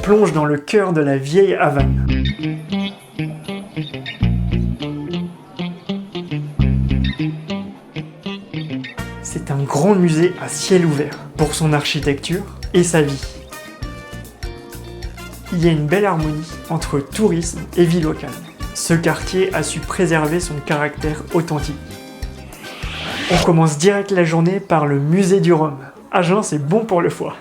plonge dans le cœur de la vieille Havane. C'est un grand musée à ciel ouvert pour son architecture et sa vie. Il y a une belle harmonie entre tourisme et vie locale. Ce quartier a su préserver son caractère authentique. On commence direct la journée par le musée du rhum. À jeun, c'est bon pour le foie.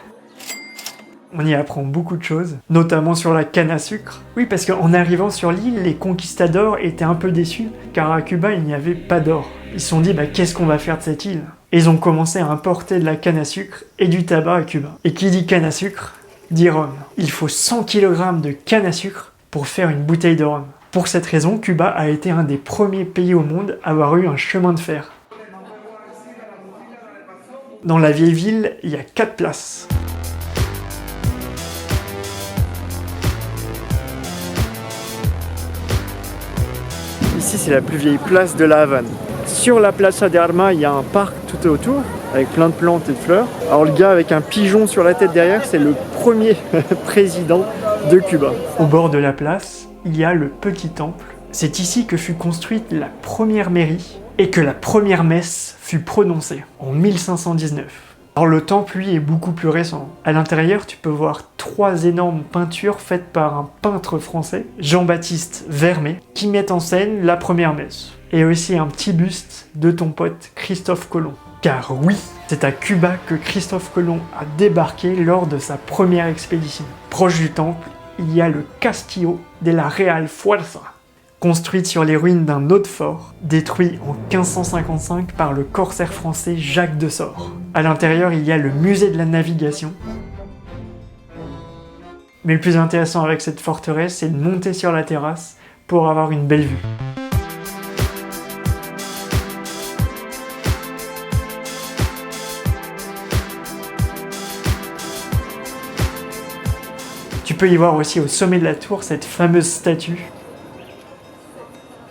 On y apprend beaucoup de choses, notamment sur la canne à sucre. Oui, parce qu'en arrivant sur l'île, les conquistadors étaient un peu déçus, car à Cuba, il n'y avait pas d'or. Ils se sont dit, qu'est-ce qu'on va faire de cette île? Et ils ont commencé à importer de la canne à sucre et du tabac à Cuba. Et qui dit canne à sucre, dit rhum. Il faut 100 kg de canne à sucre pour faire une bouteille de rhum. Pour cette raison, Cuba a été un des premiers pays au monde à avoir eu un chemin de fer. Dans la vieille ville, il y a 4 places. Ici, c'est la plus vieille place de la Havane. Sur la Plaza de Armas, il y a un parc tout autour, avec plein de plantes et de fleurs. Alors le gars avec un pigeon sur la tête derrière, c'est le premier président de Cuba. Au bord de la place, il y a le petit temple. C'est ici que fut construite la première mairie et que la première messe fut prononcée, en 1519. Alors le temple, lui, est beaucoup plus récent. À l'intérieur, tu peux voir 3 énormes peintures faites par un peintre français, Jean-Baptiste Vermet, qui met en scène la première messe. Et aussi un petit buste de ton pote Christophe Colomb. Car oui, c'est à Cuba que Christophe Colomb a débarqué lors de sa première expédition. Proche du temple, il y a le Castillo de la Real Fuerza, construite sur les ruines d'un autre fort, détruit en 1555 par le corsaire français Jacques de Sort. À l'intérieur, il y a le musée de la navigation. Mais le plus intéressant avec cette forteresse, c'est de monter sur la terrasse pour avoir une belle vue. Tu peux y voir aussi au sommet de la tour cette fameuse statue.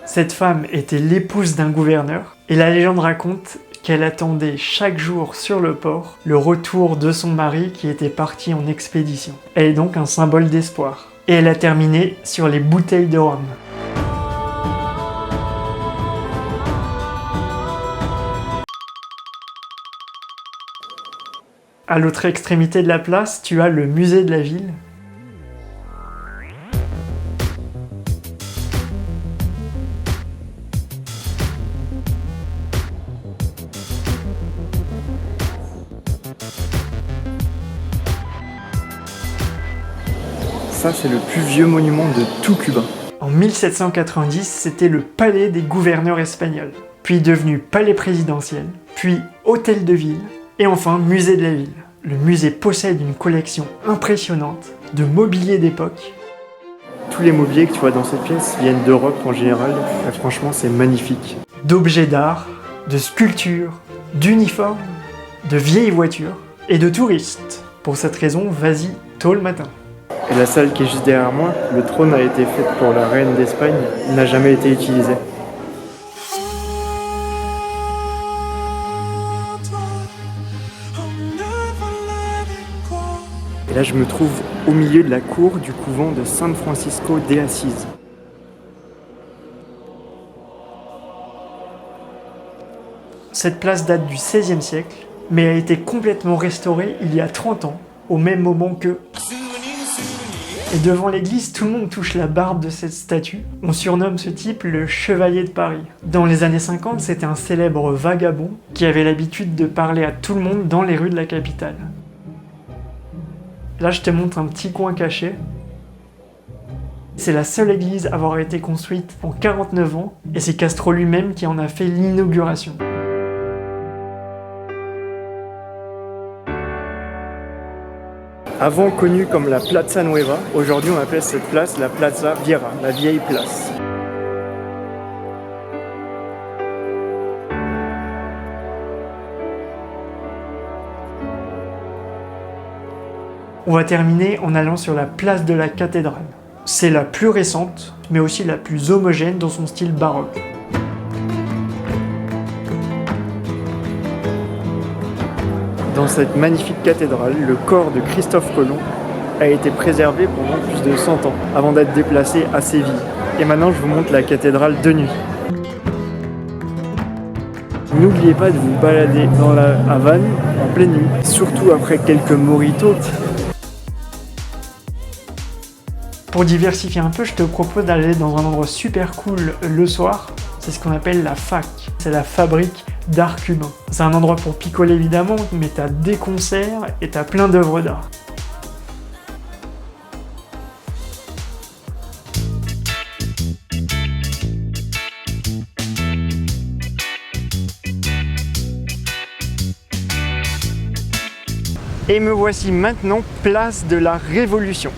Cette femme était l'épouse d'un gouverneur, et la légende raconte qu'elle attendait chaque jour sur le port le retour de son mari qui était parti en expédition. Elle est donc un symbole d'espoir. Et elle a terminé sur les bouteilles de rhum. À l'autre extrémité de la place, tu as le musée de la ville. Ça, c'est le plus vieux monument de tout Cuba. En 1790, c'était le palais des gouverneurs espagnols, puis devenu palais présidentiel, puis hôtel de ville, et enfin musée de la ville. Le musée possède une collection impressionnante de mobilier d'époque. Tous les mobiliers que tu vois dans cette pièce viennent d'Europe en général, et franchement c'est magnifique. D'objets d'art, de sculptures, d'uniformes, de vieilles voitures et de touristes. Pour cette raison, vas-y tôt le matin. Et la salle qui est juste derrière moi, le trône a été fait pour la reine d'Espagne, il n'a jamais été utilisé. Et là je me trouve au milieu de la cour du couvent de San Francisco de Asís. Cette place date du XVIe siècle, mais a été complètement restaurée il y a 30 ans, au même moment que... Et devant l'église, tout le monde touche la barbe de cette statue. On surnomme ce type le Chevalier de Paris. Dans les années 50, c'était un célèbre vagabond qui avait l'habitude de parler à tout le monde dans les rues de la capitale. Là, je te montre un petit coin caché. C'est la seule église à avoir été construite en 49 ans, et c'est Castro lui-même qui en a fait l'inauguration. Avant connue comme la Plaza Nueva, aujourd'hui on appelle cette place la Plaza Vieja, la vieille place. On va terminer en allant sur la place de la cathédrale. C'est la plus récente, mais aussi la plus homogène dans son style baroque. Dans cette magnifique cathédrale, le corps de Christophe Colomb a été préservée pendant plus de 100 ans, avant d'être déplacée à Séville. Et maintenant, je vous montre la cathédrale de nuit. N'oubliez pas de vous balader dans la Havane en pleine nuit, surtout après quelques mojitos. Pour diversifier un peu, je te propose d'aller dans un endroit super cool le soir. C'est ce qu'on appelle la FAC. C'est la fabrique d'art cubain. C'est un endroit pour picoler évidemment, mais t'as des concerts et t'as plein d'œuvres d'art. Et me voici maintenant place de la Révolution.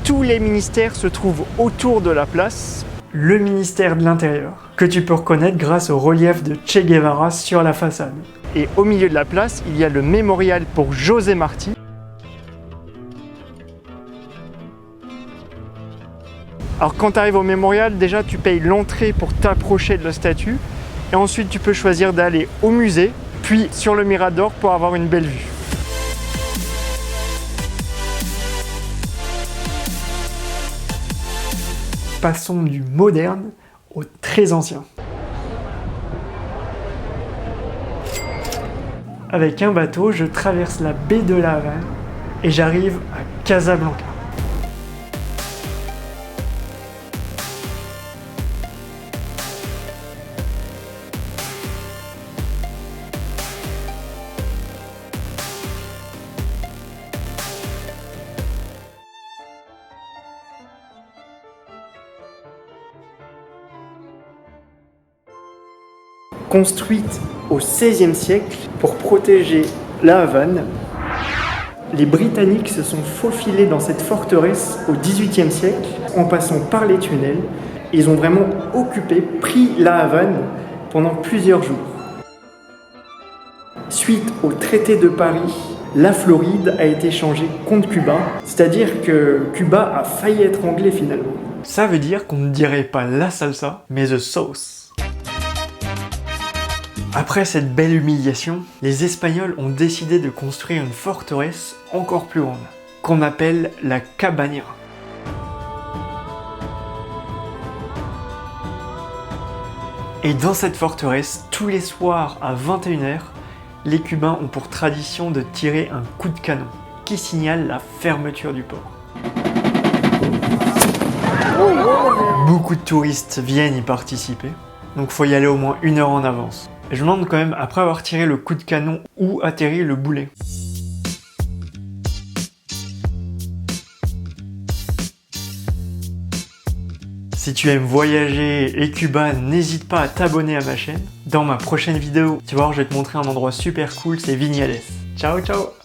Tous les ministères se trouvent autour de la place. Le ministère de l'Intérieur, que tu peux reconnaître grâce au relief de Che Guevara sur la façade. Et au milieu de la place, il y a le mémorial pour José Martí. Alors quand tu arrives au mémorial, déjà tu payes l'entrée pour t'approcher de la statue. Et ensuite tu peux choisir d'aller au musée, puis sur le Mirador pour avoir une belle vue. Passons du moderne au très ancien. Avec un bateau, je traverse la baie de la Havane et j'arrive à Casablanca. Construite au XVIe siècle pour protéger la Havane, les Britanniques se sont faufilés dans cette forteresse au XVIIIe siècle en passant par les tunnels. Ils ont vraiment occupé, pris la Havane pendant plusieurs jours. Suite au traité de Paris, la Floride a été changée contre Cuba, c'est-à-dire que Cuba a failli être anglais finalement. Ça veut dire qu'on ne dirait pas la salsa, mais the sauce. Après cette belle humiliation, les Espagnols ont décidé de construire une forteresse encore plus grande, qu'on appelle la Cabaña. Et dans cette forteresse, tous les soirs à 21h, les Cubains ont pour tradition de tirer un coup de canon, qui signale la fermeture du port. Beaucoup de touristes viennent y participer, donc faut y aller au moins 1 heure en avance. Et je me demande quand même, après avoir tiré le coup de canon, où atterrit le boulet. Si tu aimes voyager et Cuba, n'hésite pas à t'abonner à ma chaîne. Dans ma prochaine vidéo, tu vas voir, je vais te montrer un endroit super cool, c'est Vignales. Ciao ciao!